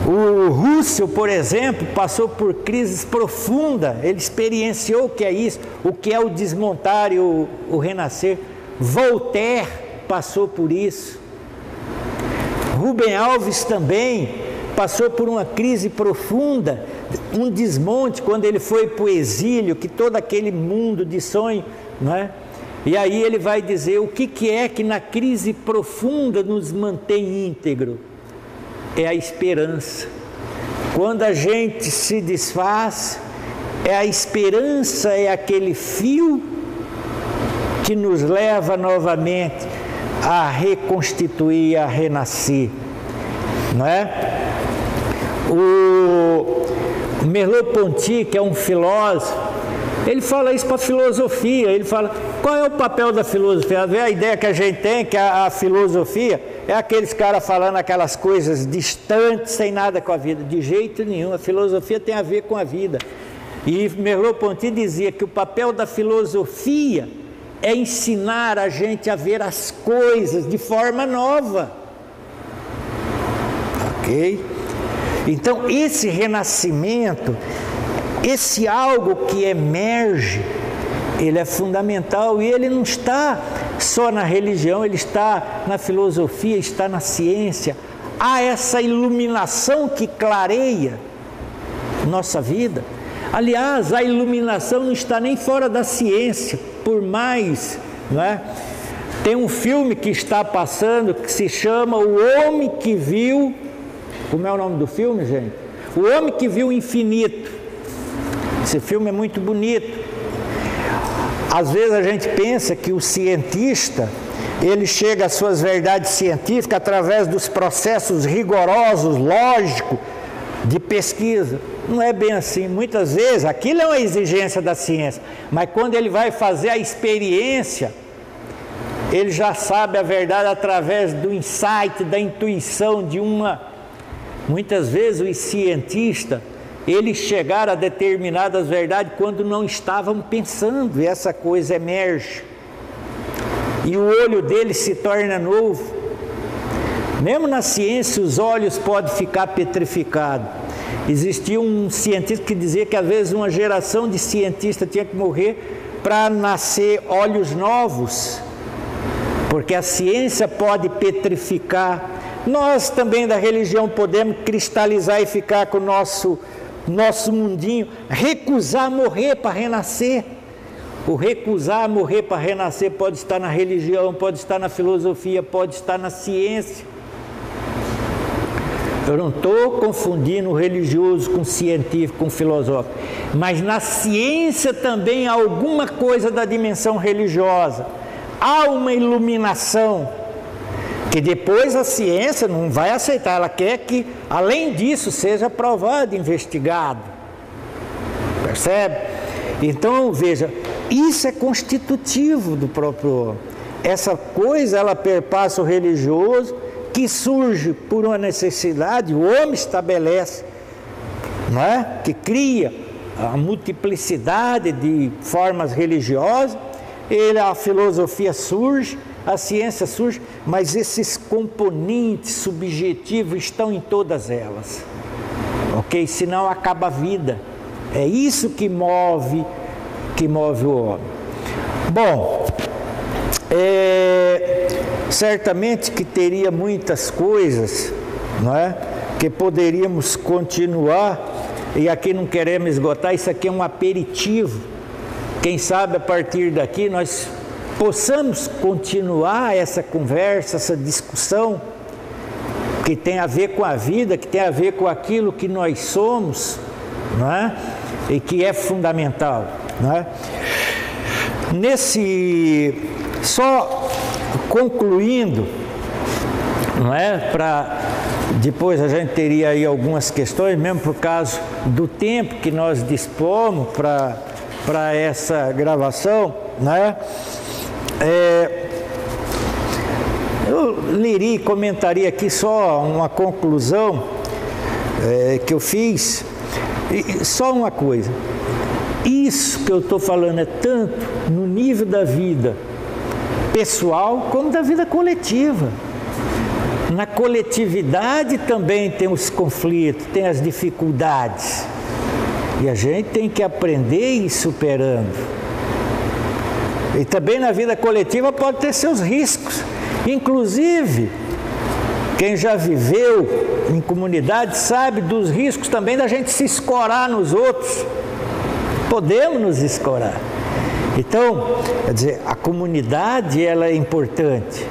O Russell, por exemplo, passou por crises profundas, ele experienciou o que é isso, o que é o desmontar e o renascer. Voltaire passou por isso. Rubem Alves também passou por uma crise profunda, um desmonte quando ele foi para o exílio, que todo aquele mundo de sonho, né? E aí ele vai dizer o que é que na crise profunda nos mantém íntegro. É a esperança. Quando a gente se desfaz, é a esperança, é aquele fio que nos leva novamente a reconstituir, a renascer, não é? O Merleau-Ponty, que é um filósofo, ele fala isso para a filosofia. Ele fala, qual é o papel da filosofia? A ideia que a gente tem que a filosofia é aqueles caras falando aquelas coisas distantes, sem nada com a vida. De jeito nenhum, a filosofia tem a ver com a vida. E Merleau-Ponty dizia que o papel da filosofia é ensinar a gente a ver as coisas de forma nova. Ok? Então esse renascimento, esse algo que emerge, ele é fundamental, e ele não está só na religião, ele está na filosofia, está na ciência. Há essa iluminação que clareia nossa vida. Aliás, a iluminação não está nem fora da ciência, por mais, não é? Tem um filme que está passando que se chama O Homem que Viu, como é o nome do filme, gente? O Homem que Viu o Infinito. Esse filme é muito bonito. Às vezes a gente pensa que o cientista, ele chega às suas verdades científicas através dos processos rigorosos, lógicos, de pesquisa. Não é bem assim. Muitas vezes, aquilo é uma exigência da ciência, mas quando ele vai fazer a experiência, ele já sabe a verdade através do insight, da intuição de uma... Muitas vezes os cientistas, eles chegaram a determinadas verdades quando não estavam pensando, e essa coisa emerge. E o olho deles se torna novo. Mesmo na ciência, os olhos podem ficar petrificados. Existia um cientista que dizia que às vezes uma geração de cientistas tinha que morrer para nascer olhos novos, porque a ciência pode petrificar. Nós também da religião podemos cristalizar e ficar com o nosso mundinho, recusar morrer para renascer. O recusar morrer para renascer pode estar na religião, pode estar na filosofia, pode estar na ciência. Eu não estou confundindo o religioso com o científico, com o filosófico, mas na ciência também há alguma coisa da dimensão religiosa. Há uma iluminação que depois a ciência não vai aceitar, ela quer que, além disso, seja provado, investigado. Percebe? Então, veja, isso é constitutivo do próprio homem. Essa coisa, ela perpassa o religioso, que surge por uma necessidade, o homem estabelece, não é? Que cria a multiplicidade de formas religiosas, a filosofia surge, a ciência surge, mas esses componentes subjetivos estão em todas elas, ok? Senão acaba a vida. É isso que move o homem. Bom, certamente que teria muitas coisas, não é? Que poderíamos continuar, e aqui não queremos esgotar, isso aqui é um aperitivo. Quem sabe a partir daqui nós possamos continuar essa conversa, essa discussão, que tem a ver com a vida, que tem a ver com aquilo que nós somos, não é? E que é fundamental, não é? Só concluindo, não é? Depois a gente teria aí algumas questões, mesmo por causa do tempo que nós dispomos para essa gravação, né? Eu leria e comentaria aqui só uma conclusão que eu fiz, e só uma coisa. Isso que eu estou falando é tanto no nível da vida pessoal como da vida coletiva. Na coletividade também tem os conflitos, tem as dificuldades. E a gente tem que aprender e ir superando. E também na vida coletiva pode ter seus riscos. Inclusive, quem já viveu em comunidade sabe dos riscos também da gente se escorar nos outros. Podemos nos escorar. Então, quer dizer, a comunidade ela é importante.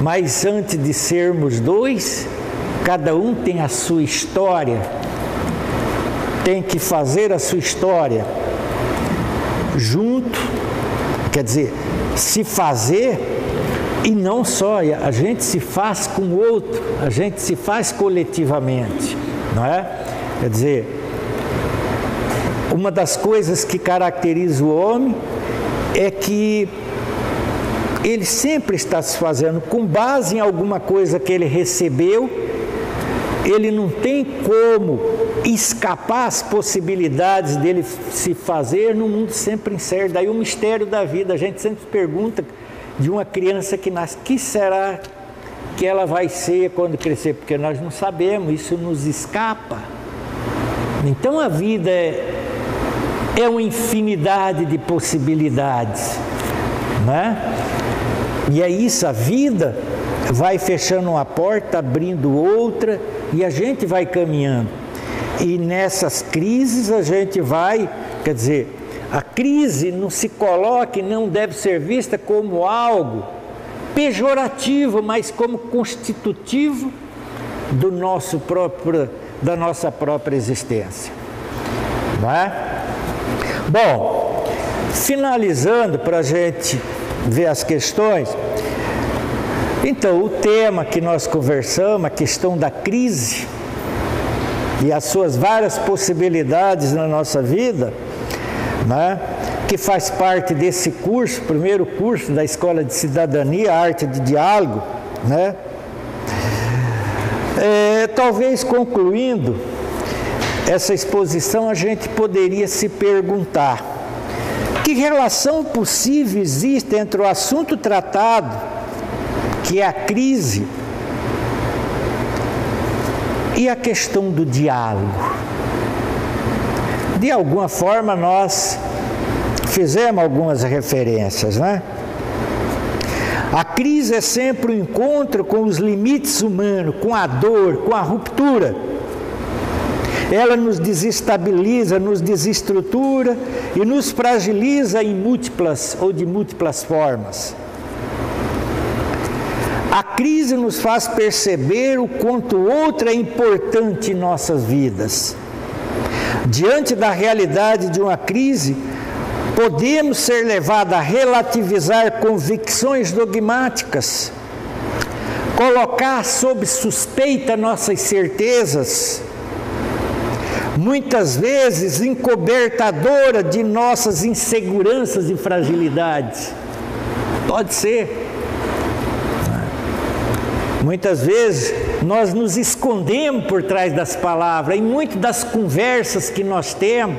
Mas antes de sermos dois, cada um tem a sua história, tem que fazer a sua história junto, quer dizer, se fazer, e não só, a gente se faz com o outro, a gente se faz coletivamente, não é? Quer dizer, uma das coisas que caracteriza o homem é que ele sempre está se fazendo com base em alguma coisa que ele recebeu, ele não tem como escapar as possibilidades dele se fazer no mundo sempre incerto. Daí o mistério da vida, a gente sempre pergunta de uma criança que nasce, que será que ela vai ser quando crescer? Porque nós não sabemos, isso nos escapa. Então a vida é uma infinidade de possibilidades, não é? E é isso, a vida vai fechando uma porta, abrindo outra, e a gente vai caminhando. E nessas crises a gente vai, quer dizer, a crise não se coloca e não deve ser vista como algo pejorativo, mas como constitutivo da nossa própria existência. Não é? Bom, finalizando para a gente ver as questões, então o tema que nós conversamos, a questão da crise e as suas várias possibilidades na nossa vida, né, que faz parte desse curso, primeiro curso da Escola de Cidadania, Arte de Diálogo, né? Talvez concluindo essa exposição a gente poderia se perguntar: que relação possível existe entre o assunto tratado, que é a crise, e a questão do diálogo? De alguma forma nós fizemos algumas referências, né? A crise é sempre o encontro com os limites humanos, com a dor, com a ruptura. Ela nos desestabiliza, nos desestrutura e nos fragiliza em múltiplas ou de múltiplas formas. A crise nos faz perceber o quanto o outro é importante em nossas vidas. Diante da realidade de uma crise, podemos ser levados a relativizar convicções dogmáticas, colocar sob suspeita nossas certezas, muitas vezes encobertadora de nossas inseguranças e fragilidades. Pode ser. Muitas vezes nós nos escondemos por trás das palavras, em muitas das conversas que nós temos,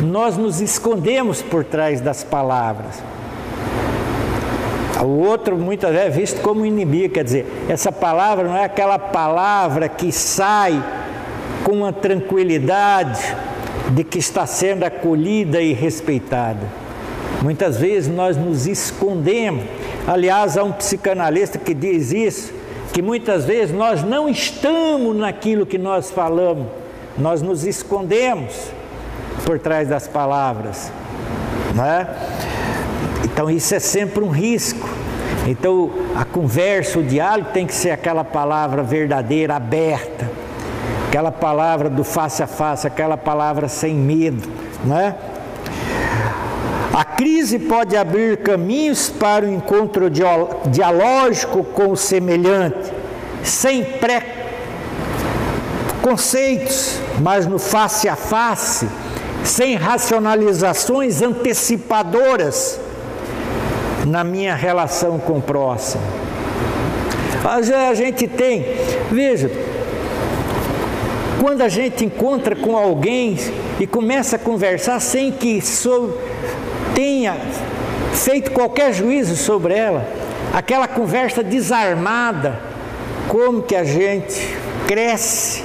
nós nos escondemos por trás das palavras. O outro muitas vezes é visto como inimigo, quer dizer, essa palavra não é aquela palavra que sai com uma tranquilidade de que está sendo acolhida e respeitada. Muitas vezes nós nos escondemos. Aliás, há um psicanalista que diz isso, que muitas vezes nós não estamos naquilo que nós falamos, nós nos escondemos por trás das palavras, não é? Então isso é sempre um risco. Então a conversa, o diálogo tem que ser aquela palavra verdadeira, aberta, aquela palavra do face a face, aquela palavra sem medo, não é? A crise pode abrir caminhos para o encontro dialógico com o semelhante, sem preconceitos, mas no face a face, sem racionalizações antecipadoras na minha relação com o próximo. Às vezes a gente tem, veja, quando a gente encontra com alguém e começa a conversar sem que tenha feito qualquer juízo sobre ela, aquela conversa desarmada, como que a gente cresce?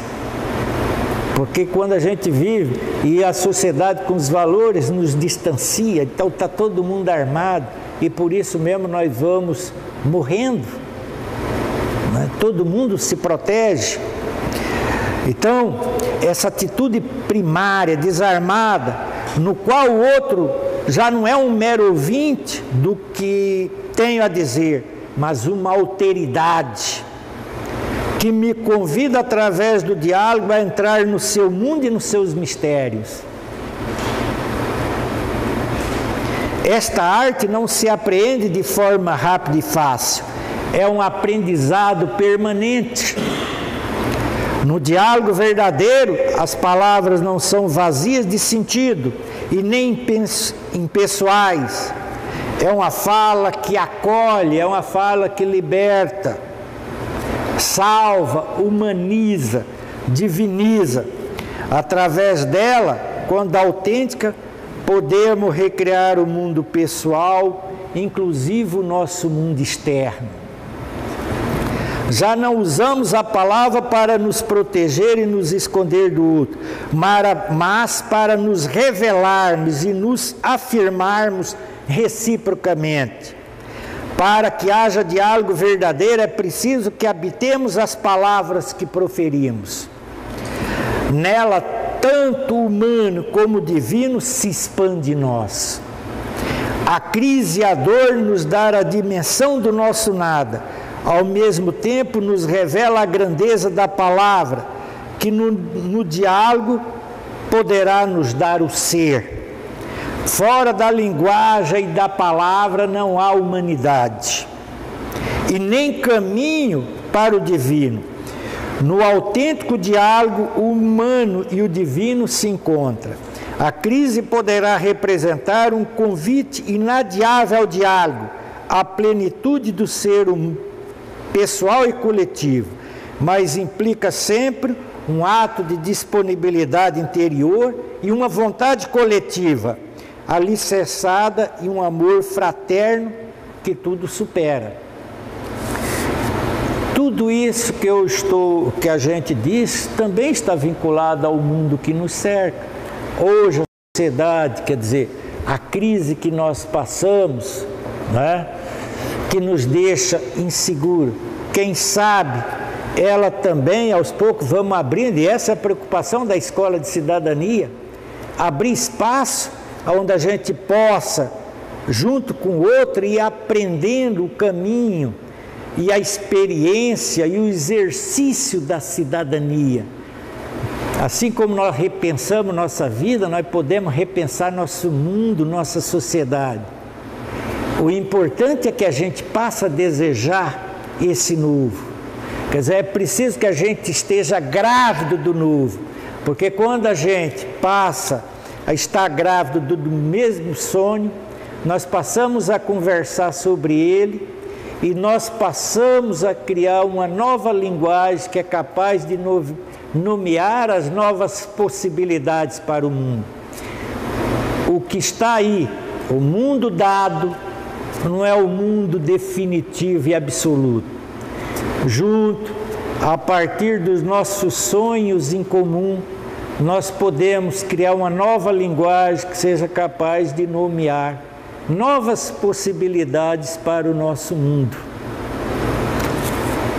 Porque quando a gente vive e a sociedade com os valores nos distancia, então está todo mundo armado e por isso mesmo nós vamos morrendo, né? Todo mundo se protege. Então, essa atitude primária, desarmada, no qual o outro já não é um mero ouvinte do que tenho a dizer, mas uma alteridade que me convida através do diálogo a entrar no seu mundo e nos seus mistérios. Esta arte não se apreende de forma rápida e fácil, é um aprendizado permanente. No diálogo verdadeiro, as palavras não são vazias de sentido e nem impessoais. É uma fala que acolhe, é uma fala que liberta, salva, humaniza, diviniza. Através dela, quando autêntica, podemos recriar o mundo pessoal, inclusive o nosso mundo externo. Já não usamos a palavra para nos proteger e nos esconder do outro, mas para nos revelarmos e nos afirmarmos reciprocamente. Para que haja diálogo verdadeiro, é preciso que habitemos as palavras que proferimos. Nela, tanto o humano como o divino se expande em nós. A crise e a dor nos dão a dimensão do nosso nada. Ao mesmo tempo, nos revela a grandeza da palavra, que no diálogo poderá nos dar o ser. Fora da linguagem e da palavra não há humanidade, e nem caminho para o divino. No autêntico diálogo, o humano e o divino se encontram. A crise poderá representar um convite inadiável ao diálogo, à plenitude do ser humano, pessoal e coletivo, mas implica sempre um ato de disponibilidade interior e uma vontade coletiva, alicerçada em um amor fraterno que tudo supera. Tudo isso que a gente diz também está vinculado ao mundo que nos cerca. Hoje a sociedade, quer dizer, a crise que nós passamos, né, que nos deixa inseguro. Quem sabe ela também, aos poucos, vamos abrindo, e essa é a preocupação da Escola de Cidadania, abrir espaço onde a gente possa, junto com o outro, ir aprendendo o caminho e a experiência e o exercício da cidadania. Assim como nós repensamos nossa vida, nós podemos repensar nosso mundo, nossa sociedade. O importante é que a gente passe a desejar esse novo. Quer dizer, é preciso que a gente esteja grávido do novo, porque quando a gente passa a estar grávido do mesmo sonho, nós passamos a conversar sobre ele e nós passamos a criar uma nova linguagem que é capaz de nomear as novas possibilidades para o mundo. O que está aí, o mundo dado, não é o mundo definitivo e absoluto. Junto, a partir dos nossos sonhos em comum, nós podemos criar uma nova linguagem que seja capaz de nomear novas possibilidades para o nosso mundo.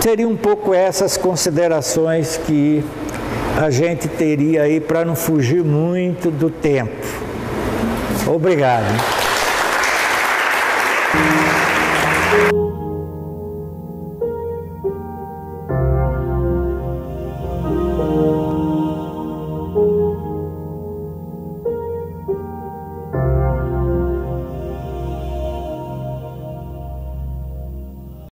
Seriam um pouco essas considerações que a gente teria aí para não fugir muito do tempo. Obrigado.